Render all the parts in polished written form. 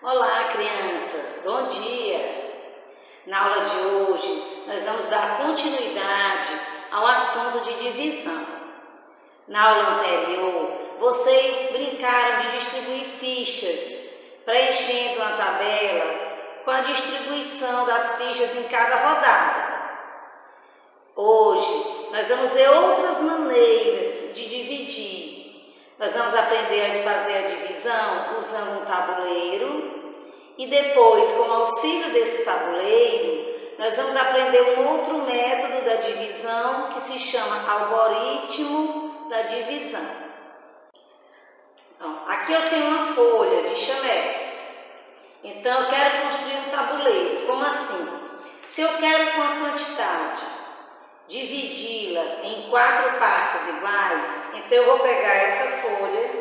Olá, crianças! Bom dia! Na aula de hoje, nós vamos dar continuidade ao assunto de divisão. Na aula anterior, vocês brincaram de distribuir fichas, preenchendo uma tabela com a distribuição das fichas em cada rodada. Hoje, nós vamos ver outras maneiras de dividir. Nós vamos aprender a fazer a divisão usando um tabuleiro e depois, com o auxílio desse tabuleiro, nós vamos aprender um outro método da divisão que se chama algoritmo da divisão. Então, aqui eu tenho uma folha de chamex. Então, eu quero construir um tabuleiro. Como assim? Se eu quero com a quantidade dividi-la em 4 partes iguais, então eu vou pegar essa folha,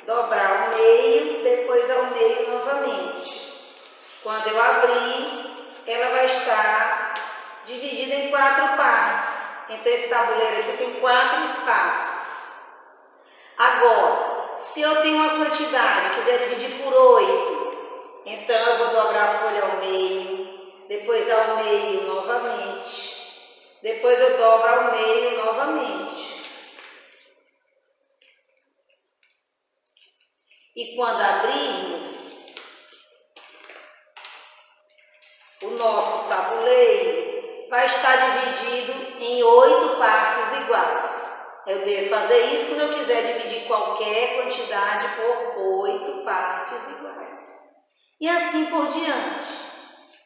dobrar ao meio, depois ao meio novamente. Quando eu abrir, ela vai estar dividida em 4 partes. Então esse tabuleiro aqui tem 4 espaços. Agora, se eu tenho uma quantidade e quiser dividir por 8, então eu vou dobrar a folha ao meio, depois ao meio novamente. Depois eu dobro ao meio novamente. E quando abrirmos o nosso tabuleiro, vai estar dividido em 8 partes iguais. Eu devo fazer isso quando eu quiser dividir qualquer quantidade por 8 partes iguais. E assim por diante.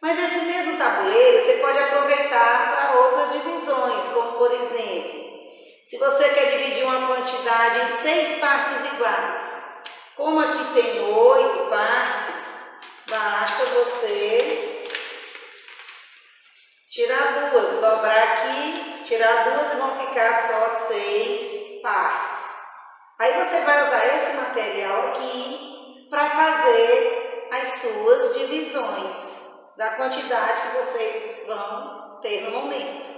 Mas esse mesmo tabuleiro você pode aproveitar para outras divisões, como por exemplo, se você quer dividir uma quantidade em 6 partes iguais, como aqui tem 8 partes, basta você tirar 2, dobrar aqui, tirar 2 e vão ficar só 6 partes. Aí você vai usar esse material aqui para fazer as suas divisões da quantidade que vocês vão ter no momento.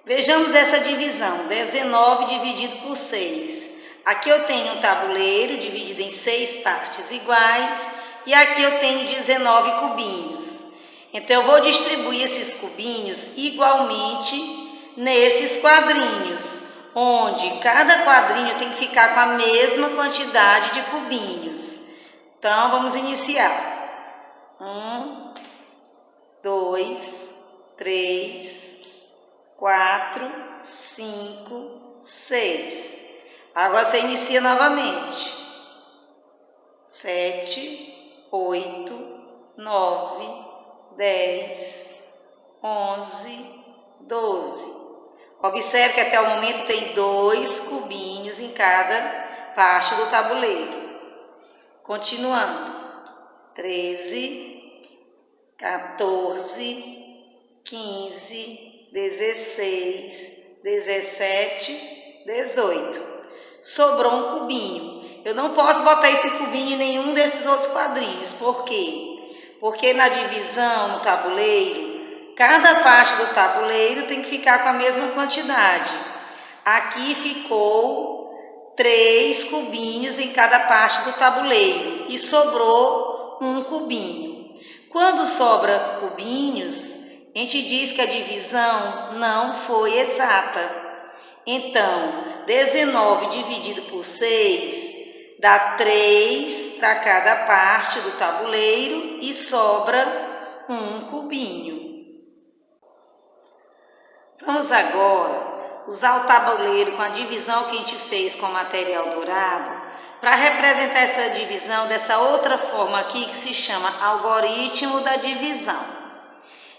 Vejamos essa divisão, 19 dividido por 6. Aqui eu tenho um tabuleiro dividido em 6 partes iguais e aqui eu tenho 19 cubinhos. Então eu vou distribuir esses cubinhos igualmente nesses quadrinhos, onde cada quadrinho tem que ficar com a mesma quantidade de cubinhos. Então vamos iniciar. 1, 2, 3, 4, 5, 6. Agora você inicia novamente. 7, 8, 9, 10, 11, 12. Observe que até o momento tem 2 cubinhos em cada parte do tabuleiro. Continuando. 13, 14, 15, 16, 17, 18. Sobrou um cubinho. Eu não posso botar esse cubinho em nenhum desses outros quadrinhos. Por quê? Porque na divisão, no tabuleiro, cada parte do tabuleiro tem que ficar com a mesma quantidade. Aqui ficou 3 cubinhos em cada parte do tabuleiro e sobrou um cubinho. Quando sobra cubinhos, a gente diz que a divisão não foi exata. Então, 19 dividido por 6 dá 3 para cada parte do tabuleiro e sobra um cubinho. Vamos agora usar o tabuleiro com a divisão que a gente fez com material dourado para representar essa divisão dessa outra forma aqui que se chama algoritmo da divisão.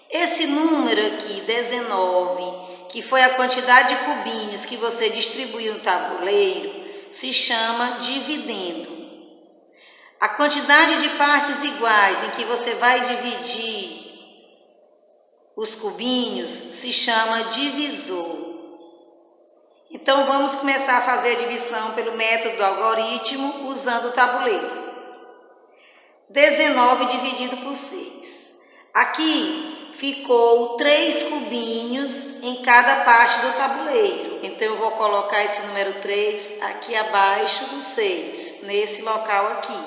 Esse número aqui, 19, que foi a quantidade de cubinhos que você distribuiu no tabuleiro, se chama dividendo. A quantidade de partes iguais em que você vai dividir os cubinhos se chama divisor. Então, vamos começar a fazer a divisão pelo método do algoritmo usando o tabuleiro. 19 dividido por 6. Aqui ficou 3 cubinhos em cada parte do tabuleiro. Então, eu vou colocar esse número 3 aqui abaixo do 6, nesse local aqui.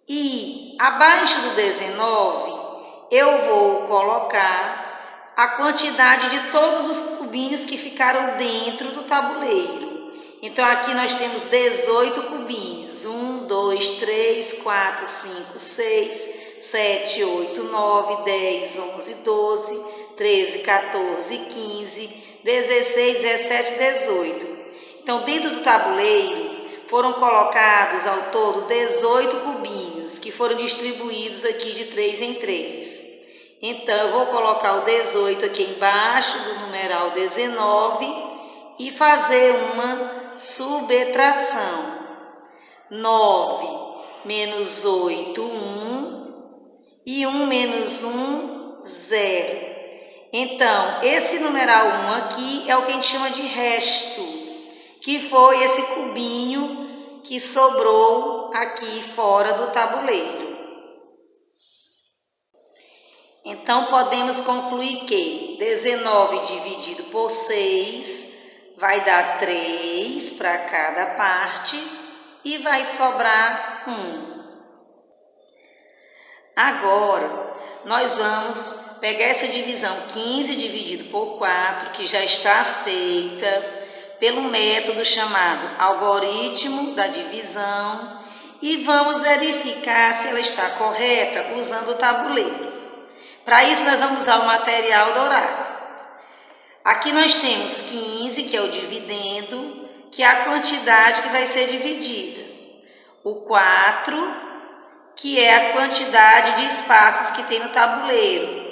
E abaixo do 19, eu vou colocar a quantidade de todos os cubinhos que ficaram dentro do tabuleiro. Então, aqui nós temos 18 cubinhos. 1, 2, 3, 4, 5, 6, 7, 8, 9, 10, 11, 12, 13, 14, 15, 16, 17, 18. Então, dentro do tabuleiro, foram colocados ao todo 18 cubinhos, que foram distribuídos aqui de 3 em 3. Então, eu vou colocar o 18 aqui embaixo do numeral 19 e fazer uma subtração. 9 menos 8, 1, e 1 menos 1, 0. Então, esse numeral 1 aqui é o que a gente chama de resto, que foi esse cubinho que sobrou aqui fora do tabuleiro. Então, podemos concluir que 19 dividido por 6 vai dar 3 para cada parte e vai sobrar 1. Agora, nós vamos pegar essa divisão 15 dividido por 4, que já está feita pelo método chamado algoritmo da divisão, e vamos verificar se ela está correta usando o tabuleiro. Para isso, nós vamos usar o material dourado. Aqui nós temos 15, que é o dividendo, que é a quantidade que vai ser dividida. O 4, que é a quantidade de espaços que tem no tabuleiro.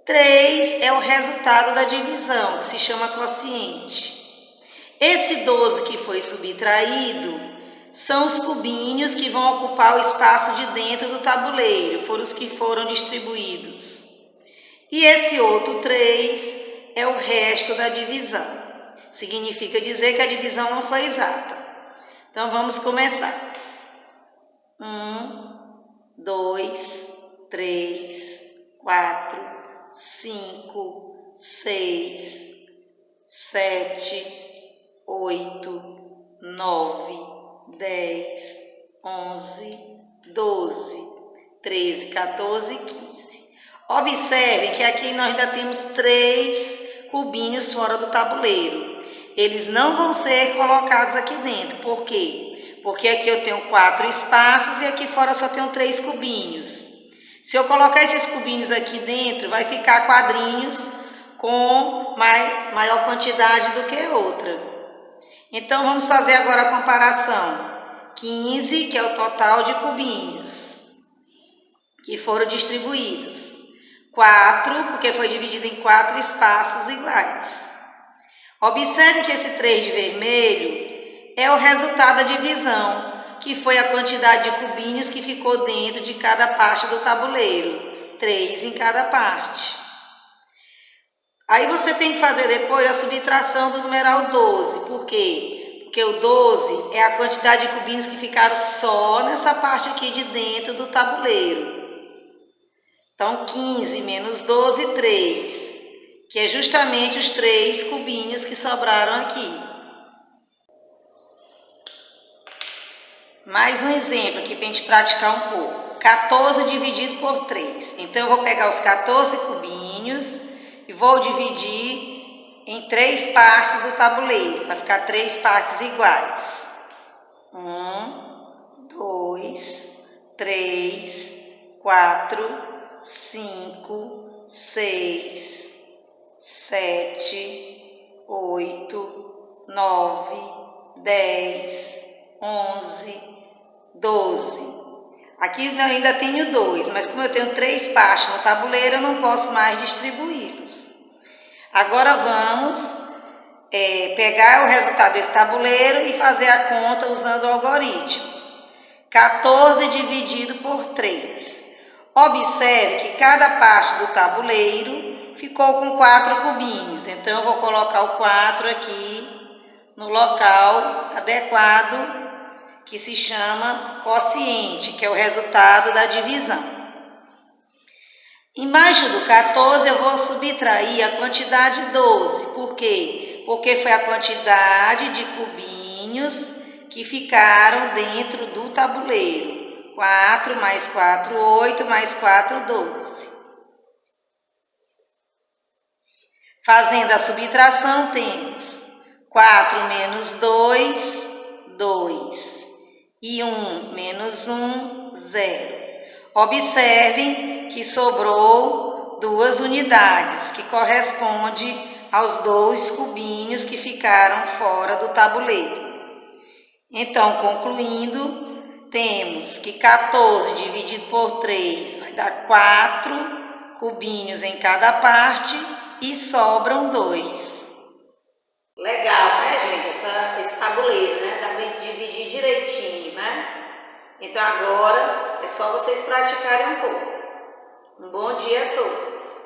3 é o resultado da divisão, que se chama quociente. Esse 12 que foi subtraído são os cubinhos que vão ocupar o espaço de dentro do tabuleiro, foram os que foram distribuídos. E esse outro 3 é o resto da divisão. Significa dizer que a divisão não foi exata. Então, vamos começar. 1, 2, 3, 4, 5, 6, 7, 8, 9, 10, 11, 12, 13, 14 e 15. Observe que aqui nós ainda temos 3 cubinhos fora do tabuleiro. Eles não vão ser colocados aqui dentro. Por quê? Porque aqui eu tenho 4 espaços e aqui fora eu só tenho 3 cubinhos. Se eu colocar esses cubinhos aqui dentro, vai ficar quadrinhos com maior quantidade do que outra. Então, vamos fazer agora a comparação. 15, que é o total de cubinhos que foram distribuídos. 4, porque foi dividido em 4 espaços iguais. Observe que esse 3 de vermelho é o resultado da divisão, que foi a quantidade de cubinhos que ficou dentro de cada parte do tabuleiro. 3 em cada parte. Aí você tem que fazer depois a subtração do numeral 12. Por quê? Porque o 12 é a quantidade de cubinhos que ficaram só nessa parte aqui de dentro do tabuleiro. Então, 15 menos 12, 3, que é justamente os 3 cubinhos que sobraram aqui. Mais um exemplo aqui para a gente praticar um pouco. 14 dividido por 3. Então, eu vou pegar os 14 cubinhos e vou dividir em 3 partes do tabuleiro, para ficar 3 partes iguais. 1, 2, 3, 4, 5, 6, 7, 8, 9, 10, 11, 12. Aqui eu ainda tenho 2, mas como eu tenho 3 partes no tabuleiro, eu não posso mais distribuí-los. Agora vamos pegar o resultado desse tabuleiro e fazer a conta usando o algoritmo. 14 dividido por 3. Observe que cada parte do tabuleiro ficou com 4 cubinhos. Então, eu vou colocar o 4 aqui no local adequado, que se chama quociente, que é o resultado da divisão. Embaixo do 14 eu vou subtrair a quantidade 12. Por quê? Porque foi a quantidade de cubinhos que ficaram dentro do tabuleiro. 4 mais 4, 8 mais 4, 12. Fazendo a subtração, temos 4 menos 2, 2. E 1 menos 1, 0. Observem que sobrou 2 unidades, que corresponde aos 2 cubinhos que ficaram fora do tabuleiro. Então, concluindo, temos que 14 dividido por 3 vai dar 4 cubinhos em cada parte e sobram 2. Legal, né, gente? Esse tabuleiro, né? Dá pra dividir direitinho, né? Então agora é só vocês praticarem um pouco. Um bom dia a todos!